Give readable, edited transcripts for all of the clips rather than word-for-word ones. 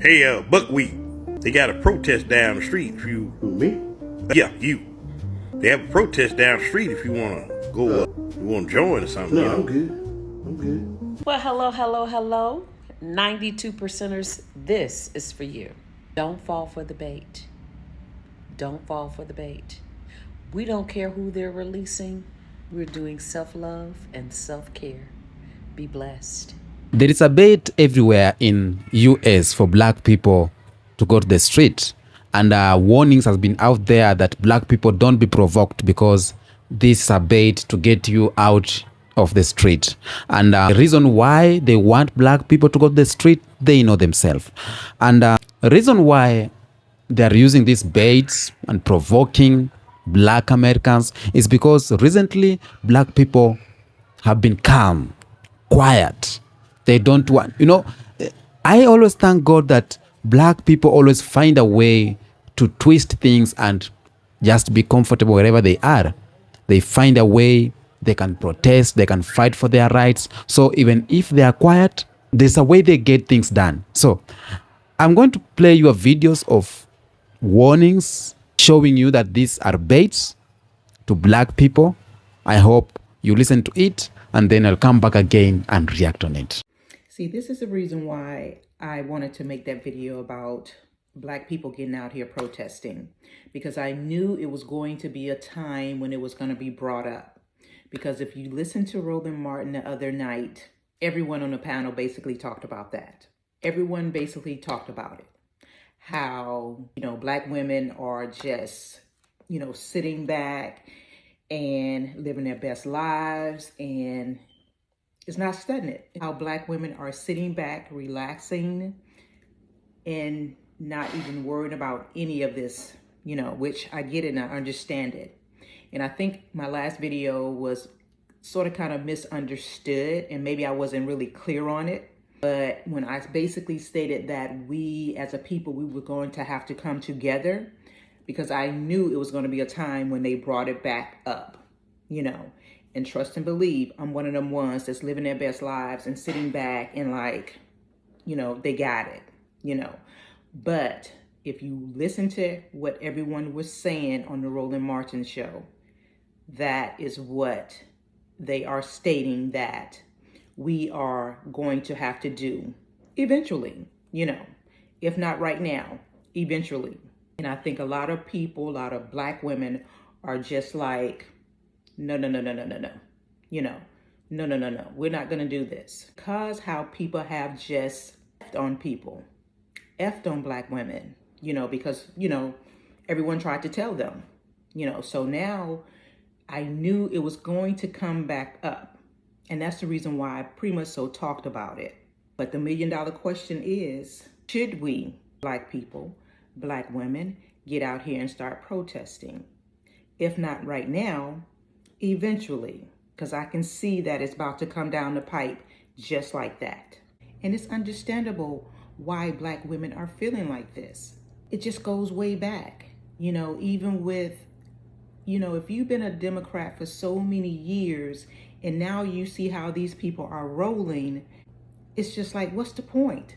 Hey, Buckwheat, they got a protest down the street if you... Who, me? Yeah, you. They have a protest down the street if you want to go, you want to join or something, No, you know? I'm good. I'm good. Well, hello. 92 percenters, this is for you. Don't fall for the bait. Don't fall for the bait. We don't care who they're releasing. We're doing self-love and self-care. Be blessed. There is a bait everywhere in US for black people to go to the street, and warnings has been out there that black people don't be provoked because this is a bait to get you out of the street. And the reason why they want black people to go to the street, they know themselves. And the reason why they are using these baits and provoking black Americans is because recently black people have been calm, quiet. They don't want, I always thank God that black people always find a way to twist things and just be comfortable wherever they are. They find a way, they can protest, they can fight for their rights. So even if they are quiet, there's a way they get things done. So I'm going to play you videos of warnings showing you that these are baits to black people. I hope you listen to it, and then I'll come back again and react on it. See, this is the reason why I wanted to make that video about black people getting out here protesting, because I knew it was going to be a time when it was going to be brought up. Because if you listen to Roland Martin the other night, everyone on the panel basically talked about that. Everyone basically talked about it. How, black women are just, sitting back and living their best lives, and it's not studying it. How black women are sitting back, relaxing, and not even worrying about any of this, which I get it and I understand it. And I think my last video was sort of kind of misunderstood, and maybe I wasn't really clear on it. But when I basically stated that we as a people, we were going to have to come together, because I knew it was going to be a time when they brought it back up, and trust and believe, I'm one of them ones that's living their best lives and sitting back and they got it, But if you listen to what everyone was saying on the Roland Martin show, that is what they are stating that we are going to have to do eventually, if not right now, eventually. And I think a lot of people, a lot of black women are just like, no. No. We're not going to do this. Because how people have just effed on people, effed on black women, because, everyone tried to tell them, so now I knew it was going to come back up. And that's the reason why I pretty much so talked about it. But the $1 million question is, should we, black people, black women, get out here and start protesting? If not right now, eventually, because I can see that it's about to come down the pipe just like that. And it's understandable why black women are feeling like this. It just goes way back, even with, if you've been a Democrat for so many years and now you see how these people are rolling, it's just like, what's the point?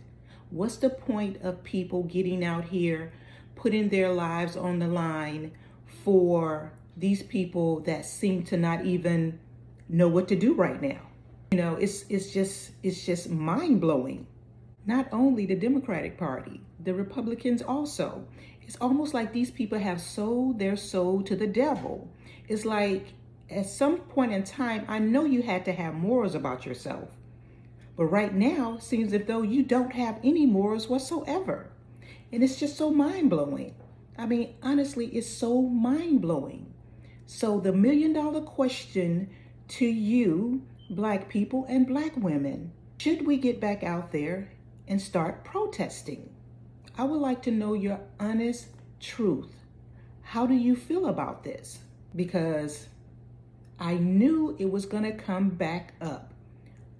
What's the point of people getting out here, putting their lives on the line for these people that seem to not even know what to do right now? It's just mind-blowing. Not only the Democratic Party, the Republicans also. It's almost like these people have sold their soul to the devil. It's like at some point in time, I know you had to have morals about yourself. But right now, it seems as though you don't have any morals whatsoever. And it's just so mind-blowing. I mean, honestly, it's so mind-blowing. So the $1 million question to you, black people and black women, should we get back out there and start protesting? I would like to know your honest truth. How do you feel about this? Because I knew it was going to come back up.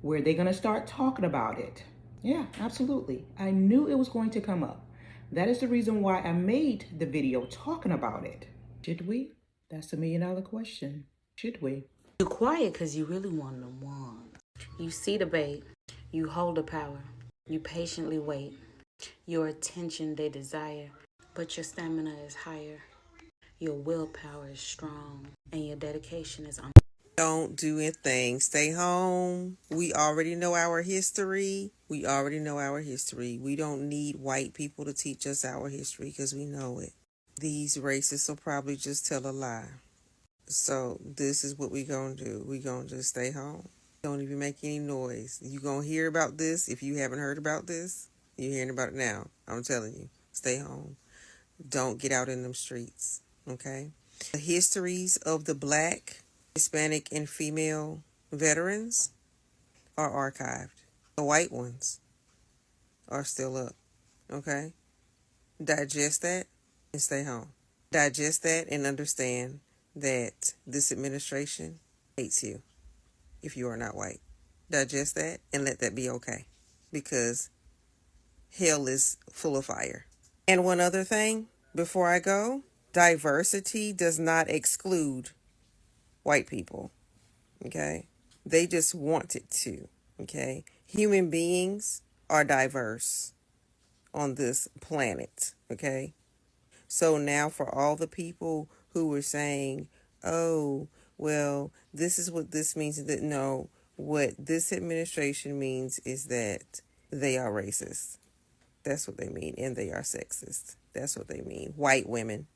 Were they going to start talking about it? Yeah, absolutely. I knew it was going to come up. That is the reason why I made the video talking about it. Should we? That's the $1 million question. Should we? You're quiet because you really want the one. You see the bait. You hold the power. You patiently wait. Your attention they desire, but your stamina is higher. Your willpower is strong, and your dedication is Don't do anything. Stay home. We already know our history. We don't need white people to teach us our history because we know it. These racists will probably just tell a lie. So this is what we gonna do. We gonna just stay home. Don't even make any noise. You gonna hear about this. If you haven't heard about this, you're hearing about it now. I'm telling you. Stay home. Don't get out in them streets. Okay? The histories of the Black, Hispanic, and female veterans are archived. The white ones are still up. Okay? Digest that and stay home. Digest that and understand that this administration hates you if you are not white. Digest that and let that be okay, because hell is full of fire. And one other thing before I go, diversity does not exclude white people. Okay? They just want it to. Okay? Human beings are diverse on this planet. Okay? So now for all the people who were saying, oh, well, this is what this means, that no, what this administration means is that they are racist. That's what they mean. And they are sexist. That's what they mean. White women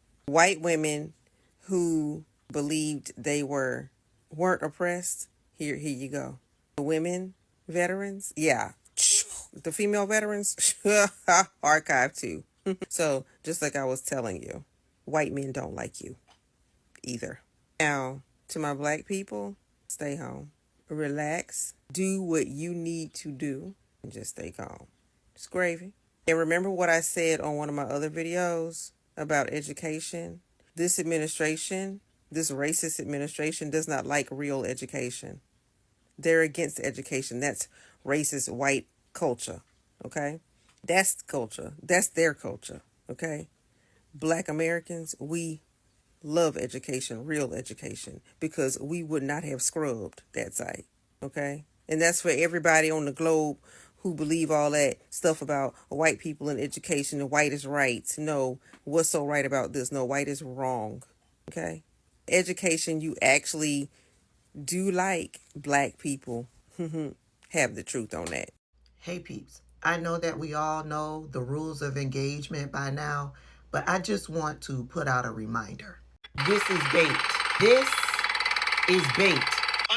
who believed they weren't oppressed. Here you go. The women veterans, yeah. The female veterans, archive too. So just like I was telling you, white men don't like you either. Now, to my black people, stay home. Relax. Do what you need to do and just stay calm. It's gravy. And remember what I said on one of my other videos about education? This administration, this racist administration, does not like real education. They're against education. That's racist white culture. Okay? That's culture. That's their culture. Okay? Black Americans, we love education, real education, because we would not have scrubbed that site. Okay? And that's for everybody on the globe who believe all that stuff about white people in education and white is right. No, what's so right about this? No, white is wrong. Okay? Education, you actually do like black people. Have the truth on that. Hey peeps, I know that we all know the rules of engagement by now, but I just want to put out a reminder. This is bait. This is bait.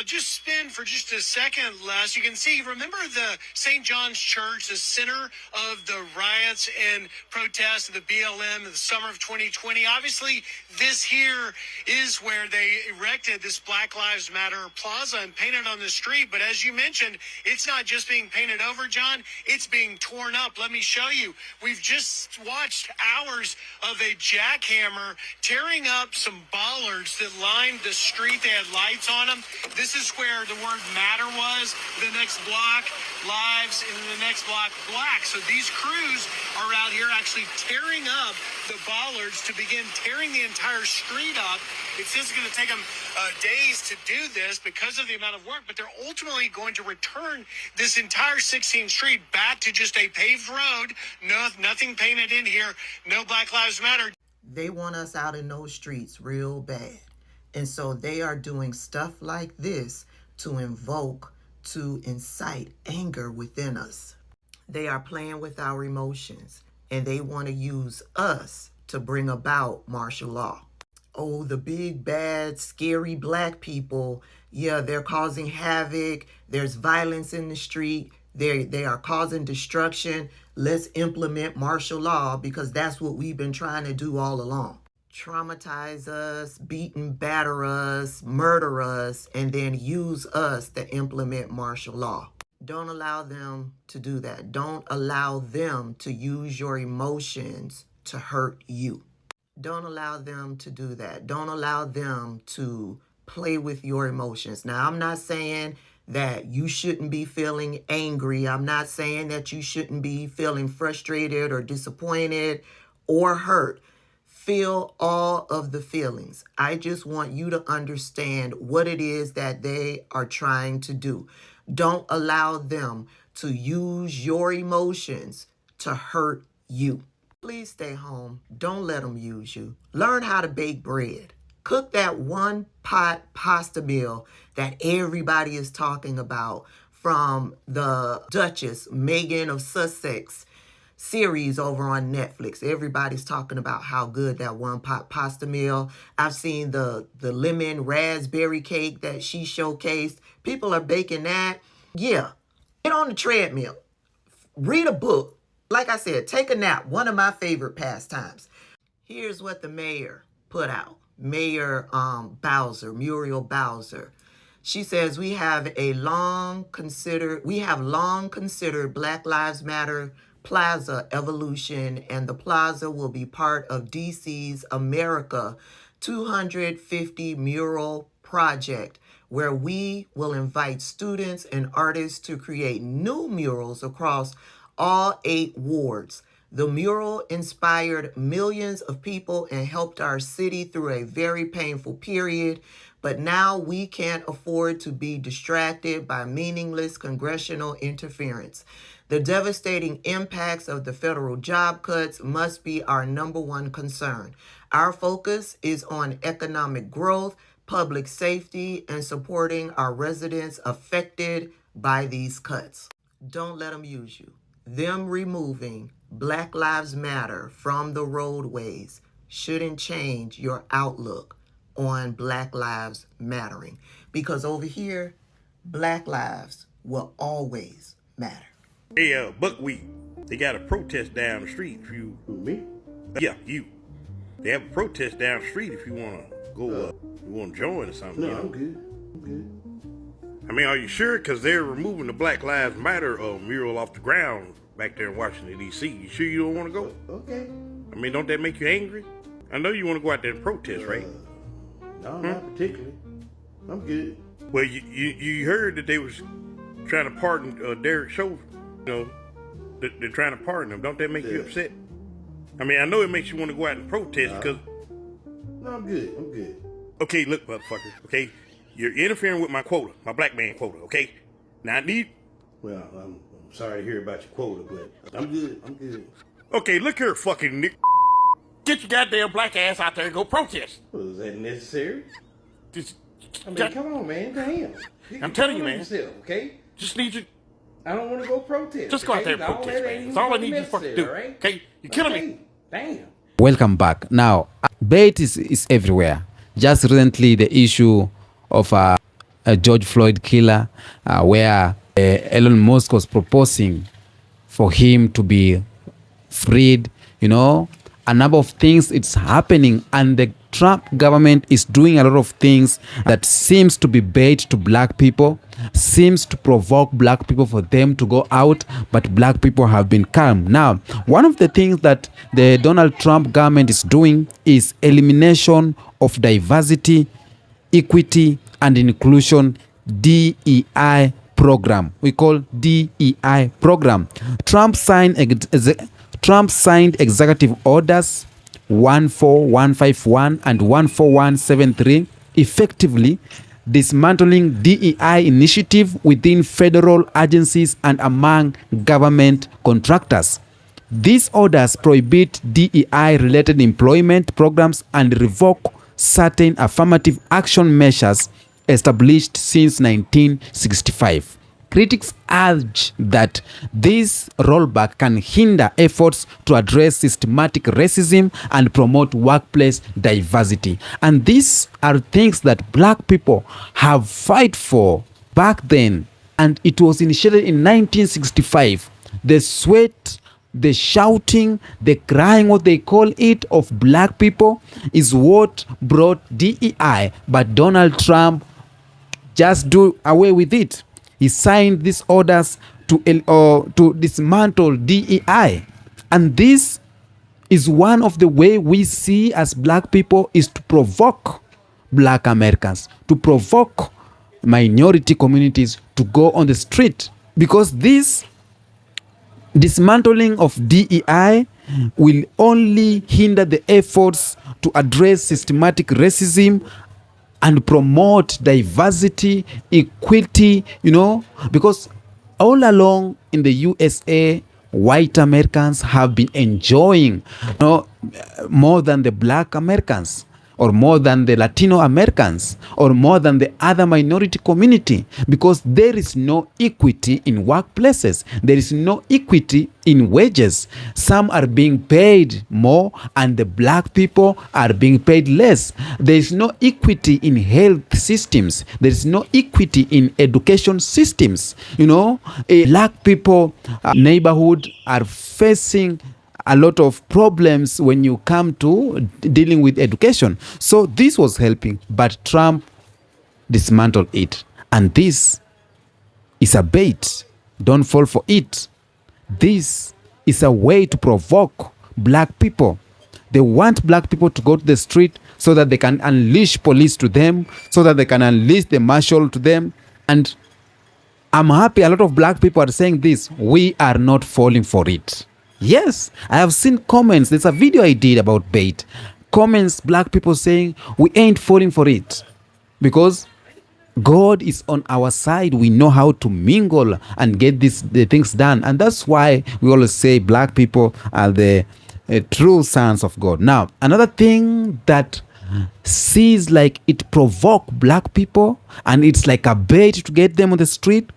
Just spin for just a second, Les. You can see, remember the St. John's Church, the center of the riots and protests of the BLM in the summer of 2020? Obviously, this here is where they erected this Black Lives Matter Plaza and painted on the street. But as you mentioned, it's not just being painted over, John. It's being torn up. Let me show you. We've just watched hours of a jackhammer tearing up some bollards that lined the street. They had lights on them. This is where the word matter was. The next block, lives, and the next block, black. So these crews are out here actually tearing up the bollards to begin tearing the entire street up. It says it's going to take them days to do this because of the amount of work, but they're ultimately going to return this entire 16th Street back to just a paved road. No, nothing painted in here. No Black Lives Matter. They want us out in those streets real bad. And so they are doing stuff like this to incite anger within us. They are playing with our emotions, and they want to use us to bring about martial law. Oh, the big, bad, scary black people, yeah, they're causing havoc. There's violence in the street. They are causing destruction. Let's implement martial law because that's what we've been trying to do all along. Traumatize us, beat and batter us, murder us, and then use us to implement martial law. Don't allow them to do that. Don't allow them to use your emotions to hurt you. Don't allow them to do that. Don't allow them to play with your emotions. Now, I'm not saying that you shouldn't be feeling angry. I'm not saying that you shouldn't be feeling frustrated or disappointed or hurt. Feel all of the feelings. I just want you to understand what it is that they are trying to do. Don't allow them to use your emotions to hurt you. Please stay home. Don't let them use you. Learn how to bake bread. Cook that one pot pasta meal that everybody is talking about from the Duchess, Megan of Sussex series over on Netflix. Everybody's talking about how good that one pot pasta meal. I've seen the lemon raspberry cake that she showcased. People are baking that. Yeah, get on the treadmill. Read a book. Like I said, take a nap. One of my favorite pastimes. Here's what the mayor put out. Mayor Bowser, Muriel Bowser. She says, we have long considered Black Lives Matter Plaza evolution, and the plaza will be part of DC's America 250 mural project, where we will invite students and artists to create new murals across all 8 wards. The mural inspired millions of people and helped our city through a very painful period. But now we can't afford to be distracted by meaningless congressional interference. The devastating impacts of the federal job cuts must be our #1 concern. Our focus is on economic growth, public safety, and supporting our residents affected by these cuts. Don't let them use you. Them removing Black Lives Matter from the roadways shouldn't change your outlook on Black Lives Mattering. Because over here, Black lives will always matter. Hey, Buckwheat, they got a protest down the street if you... Who, me? Yeah, you. They have a protest down the street if you want to go, you want to join or something. No, you know? I'm good. I'm good. I mean, are you sure? Because they're removing the Black Lives Matter mural off the ground back there in Washington, D.C. You sure you don't want to go? Okay. I mean, don't that make you angry? I know you want to go out there and protest, right? No, not particularly. I'm good. Well, you heard that they was trying to pardon Derek Chauvin. You know, they're trying to pardon him. Don't that make you upset? I mean, I know it makes you want to go out and protest because... No, I'm good. I'm good. Okay, look, motherfucker, okay? You're interfering with my quota, my black man quota, okay? Now I need... Well, I'm sorry to hear about your quota, but I'm good. I'm good. Okay, look here, fucking Nick. Get your goddamn black ass out there and go protest. Well, is that necessary? Just, I mean, come on, man. Damn. I'm telling you, man. Yourself, okay? Just need you... I don't want to go protest. Just go out there and protest, man. That's all I need you to fucking do, right? okay? You're killing me. Damn. Welcome back. Now, bait is everywhere. Just recently, the issue of a George Floyd killer, where Elon Musk was proposing for him to be freed, you know, a number of things it's happening, and the Trump government is doing a lot of things that seems to be bait to black people, seems to provoke black people for them to go out, but black people have been calm. Now, one of the things that the Donald Trump government is doing is elimination of diversity, equity, and inclusion DEI program. We call DEI program. Trump signed executive orders 14151 and 14173, effectively dismantling DEI initiative within federal agencies and among government contractors. These orders prohibit DEI-related employment programs and revoke certain affirmative action measures established since 1965. Critics urge that this rollback can hinder efforts to address systematic racism and promote workplace diversity. And these are things that black people have fought for back then. And it was initiated in 1965. The sweat, the shouting, the crying, what they call it, of black people is what brought DEI. But Donald Trump just do away with it. He signed these orders to dismantle DEI. And this is one of the way we see as black people, is to provoke black Americans, to provoke minority communities to go on the street. Because this dismantling of DEI will only hinder the efforts to address systematic racism and promote diversity, equity, you know, because all along in the USA, white Americans have been enjoying, more than the black Americans, or more than the Latino Americans, or more than the other minority community, because there is no equity in workplaces. There is no equity in wages. Some are being paid more and the black people are being paid less. There is no equity in health systems. There is no equity in education systems. Black people neighborhood are facing a lot of problems when you come to dealing with education. So this was helping, but Trump dismantled it. And this is a bait. Don't fall for it. This is a way to provoke black people. They want black people to go to the street so that they can unleash police to them, so that they can unleash the marshal to them. And I'm happy a lot of black people are saying this. We are not falling for it. Yes, I have seen comments. There's a video I did about bait. Comments, black people saying, we ain't falling for it. Because God is on our side. We know how to mingle and get the things done. And that's why we always say black people are the true sons of God. Now, another thing that sees like it provoke black people and it's like a bait to get them on the street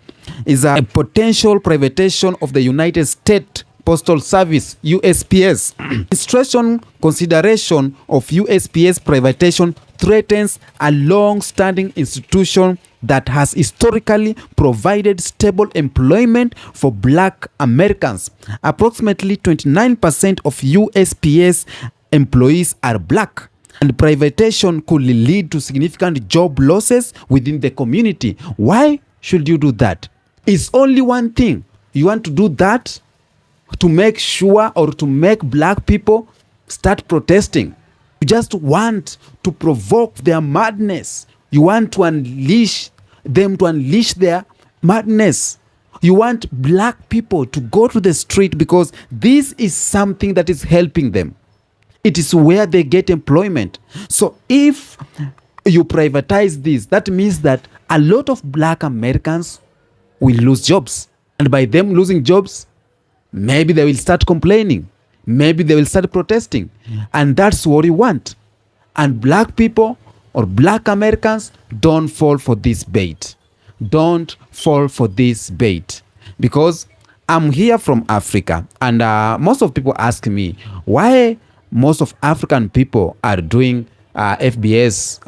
is a potential privatization of the United States Postal Service, USPS. Administration consideration of USPS privatization threatens a long-standing institution that has historically provided stable employment for black Americans. Approximately 29% of USPS employees are black, and privatization could lead to significant job losses within the community. Why should you do that? It's only one thing. You want to do that to make sure or to make black people start protesting. You just want to provoke their madness. You want to unleash them, to unleash their madness. You want black people to go to the street because this is something that is helping them. It is where they get employment. So if you privatize this, that means that a lot of black Americans will lose jobs. And by them losing jobs, maybe they will start complaining. Maybe they will start protesting. And that's what we want. And black people or black Americans, don't fall for this bait. Don't fall for this bait. Because I'm here from Africa. And most of people ask me why most of African people are doing FBS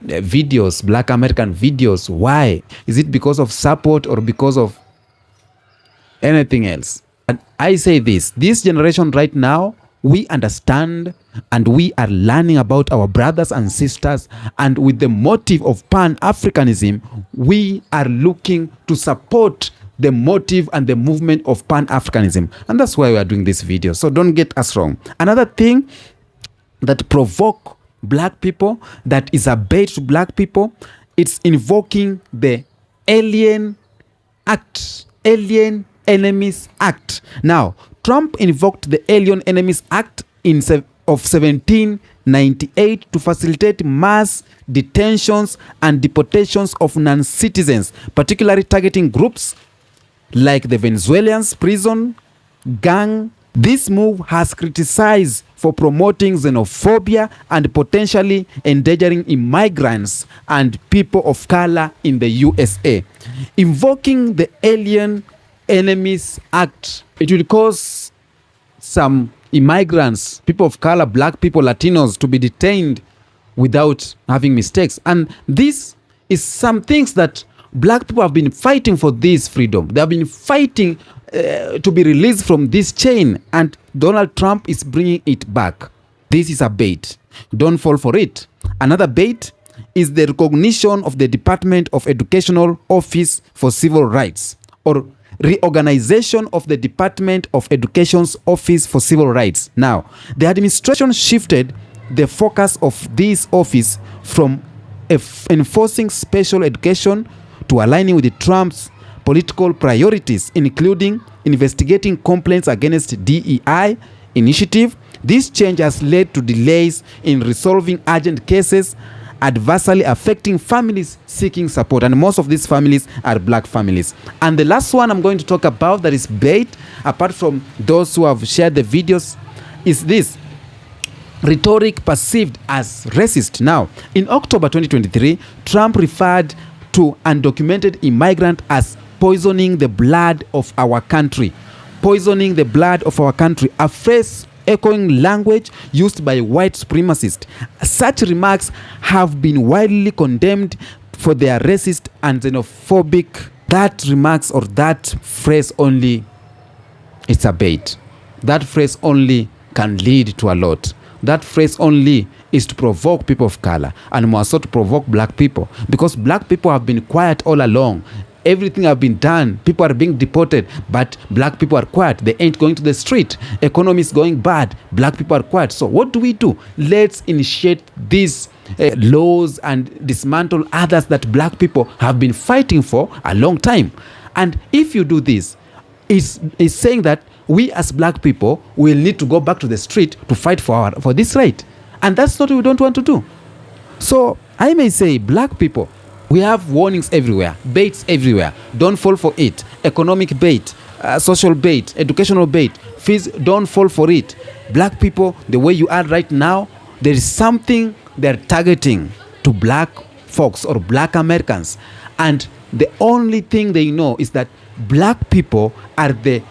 videos, black American videos. Why? Is it because of support or because of anything else? And I say this generation right now, we understand and we are learning about our brothers and sisters, and with the motive of Pan-Africanism, we are looking to support the motive and the movement of Pan-Africanism. And that's why we are doing this video. So don't get us wrong. Another thing that provoke black people, that is a bait to black people, it's invoking the Alien Act, Alien Enemies Act. Now, Trump invoked the Alien Enemies Act of 1798 to facilitate mass detentions and deportations of non-citizens, particularly targeting groups like the Venezuelans prison gang. This move has criticized for promoting xenophobia and potentially endangering immigrants and people of color in the USA. Invoking the Alien Enemies Act, it will cause some immigrants, people of color, black people, Latinos, to be detained without having mistakes. And this is some things that black people have been fighting for, this freedom. They have been fighting to be released from this chain, and Donald Trump is bringing it back. This is a bait. Don't fall for it. Another bait is the recognition of the Department of Educational Office for Civil Rights, or reorganization of the Department of Education's Office for Civil Rights. Now, the administration shifted the focus of this office from enforcing special education to aligning with Trump's political priorities, including investigating complaints against DEI initiative. This change has led to delays in resolving urgent cases adversely affecting families seeking support. And most of these families are black families. And the last one I'm going to talk about that is bait, apart from those who have shared the videos, is this. Rhetoric perceived as racist. Now, in October 2023, Trump referred to undocumented immigrant as poisoning the blood of our country. Poisoning the blood of our country, a phrase echoing language used by white supremacists. Such remarks have been widely condemned for their racist and xenophobic. That remarks or that phrase only, it's a bait. That phrase only can lead to a lot. That phrase only is to provoke people of color, and more so to provoke black people, because black people have been quiet all along. Everything have been done. People are being deported, but black people are quiet. They ain't going to the street. Economy is going bad. Black people are quiet. So what do? Let's initiate these laws and dismantle others that black people have been fighting for a long time. And if you do this, it's saying that we as black people will need to go back to the street to fight for this right. And that's what we don't want to do. So I may say, black people, we have warnings everywhere, baits everywhere. Don't fall for it. Economic bait, social bait, educational bait. Please don't fall for it. Black people, the way you are right now, there is something they're targeting to black folks or black Americans. And the only thing they know is that black people are the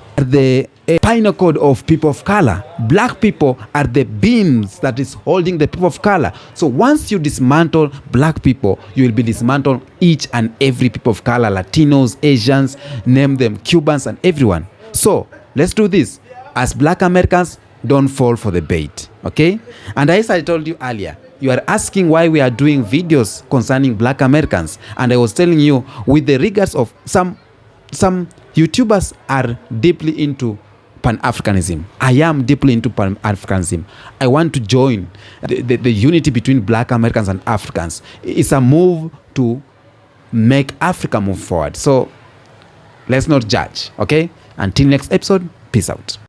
pinnacle of people of color. Black people are the beams that is holding the people of color. So once you dismantle black people, you will be dismantle each and every people of color, Latinos, Asians, name them, Cubans, and everyone. So let's do this. As black Americans, don't fall for the bait, okay? And as I told you earlier, you are asking why we are doing videos concerning black Americans. And I was telling you, with the regards of some YouTubers are deeply into Pan-Africanism. I am deeply into Pan-Africanism. I want to join the unity between black Americans and Africans. It's a move to make Africa move forward. So let's not judge, okay? Until next episode, peace out.